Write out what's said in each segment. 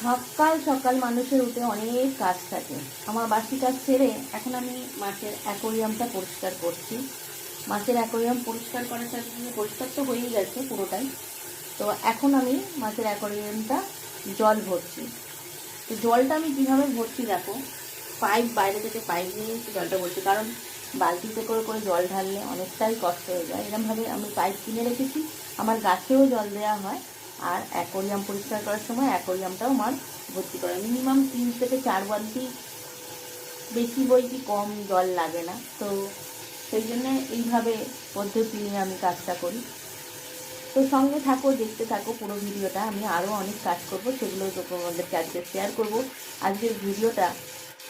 সকাল সকাল মানুষের উঠে অনেক কাজ থাকে। আমার বাসি কাজ সেরে এখন আমি মাছের অ্যাকোরিয়ামটা পরিষ্কার করছি। মাছের অ্যাকোরিয়াম পরিষ্কার করার সাথে সাথে পরিষ্কার তো হয়েই গেছে পুরোটাই। তো এখন আমি মাছের অ্যাকোরিয়ামটা জল ভরছি। তো জলটা আমি কীভাবে ভরছি দেখো, পাইপ বাইরে থেকে পাইপ নিয়ে এসে জলটা ভরছি, কারণ বালতিতে করে করে জল ঢাললে অনেকটাই কষ্ট হয়ে যায়। এরকমভাবে আমি পাইপ কিনে রেখেছি, আমার গাছেও জল দেওয়া হয়। আর অ্যাকোরিয়াম পরিষ্কার করার সময় অ্যাকোরিয়ামটাও আমার ভর্তি করা মিনিমাম 3 থেকে 4 বালতি, বেশি বই কি কম জল লাগে না। তো সেই জন্যে এইভাবে পদ্ধতি নিয়ে আমি কাজটা করি। তো সঙ্গে থাকো, দেখতে থাকো পুরো ভিডিওটা। আমি আরও অনেক কাজ করব, সেগুলো তোমাদেরকে আজকে শেয়ার করব। আজকের ভিডিওটা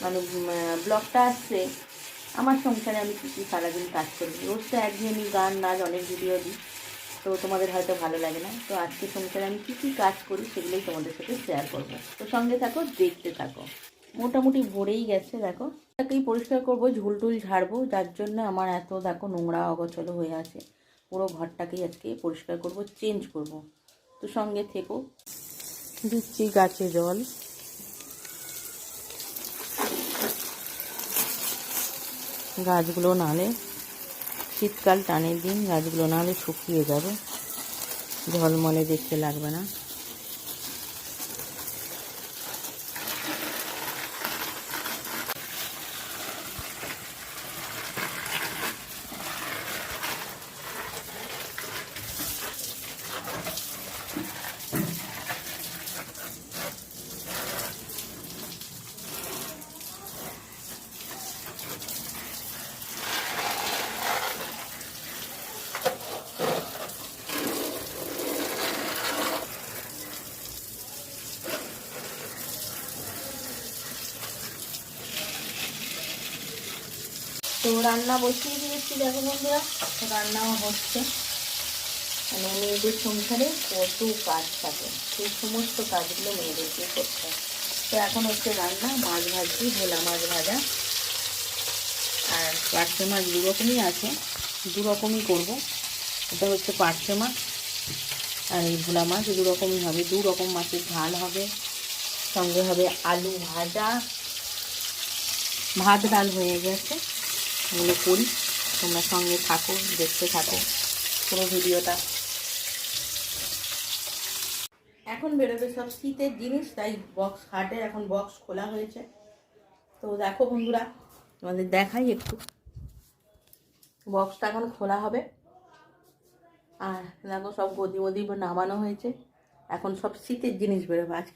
মানে ব্লগটা আসছে আমার সংসারে আমি কী কী সারাদিন কাজ করি। রোজ তো একঘেয়েমি গান নাচ অনেক ভিডিও দিই, তো তোমাদের হয়তো ভালো লাগে না। তো আজকে সংসারে আমি কী কী কাজ করি সেগুলোই তোমাদের সাথে শেয়ার করব। তো সঙ্গে থাকো, দেখতে থাকো। মোটামুটি ভরেই গেছে দেখো, এটাকেই পরিষ্কার করবো, ঝুলটুল ঝাড়বো, যার জন্য আমার এত দেখো নোংরা অগোছলো হয়ে আছে। পুরো ঘরটাকেই আজকে পরিষ্কার করব, চেঞ্জ করব। তো সঙ্গে থেকো। দিচ্ছি গাছে জল। গাছগুলো নাহলে শীতকাল টানের দিন, গাছগুলো নাহলে শুকিয়ে যাবে, ঝলমলে দেখতে লাগবে না। তো রান্না বসিয়ে দিয়েছি দেখো বন্ধুরা, রান্নাও হচ্ছে। মানে মেয়েদের সংসারে কত কাজ থাকে, সেই সমস্ত কাজগুলো মেয়েদেরকে করতে হয়। তো এখন হচ্ছে রান্না, মাছ ভাজছি, ভোলা মাছ ভাজা আর পার্শে মাছ। দু রকমই আছে, দু রকমই করবো। এটা হচ্ছে পার্শে মাছ আর এই ভোলা মাছ, দু রকমই হবে। দু রকম মাছের ঝাল হবে, সঙ্গে হবে আলু ভাজা। ভাত ডাল হয়ে গেছে, এগুলো করি। তোমরা সঙ্গে থাকো, দেখতে থাকো পুরো ভিডিওটা। এখন বেরোবে সব শীতের জিনিস, তাই বক্স হাটে এখন বক্স খোলা হয়েছে। তো দেখো বন্ধুরা, তোমাদের দেখাই একটু। বক্সটা এখন খোলা হবে। আর দেখো সব গদি মদি নামানো হয়েছে, এখন সব শীতের জিনিস বেরোবে। আজকে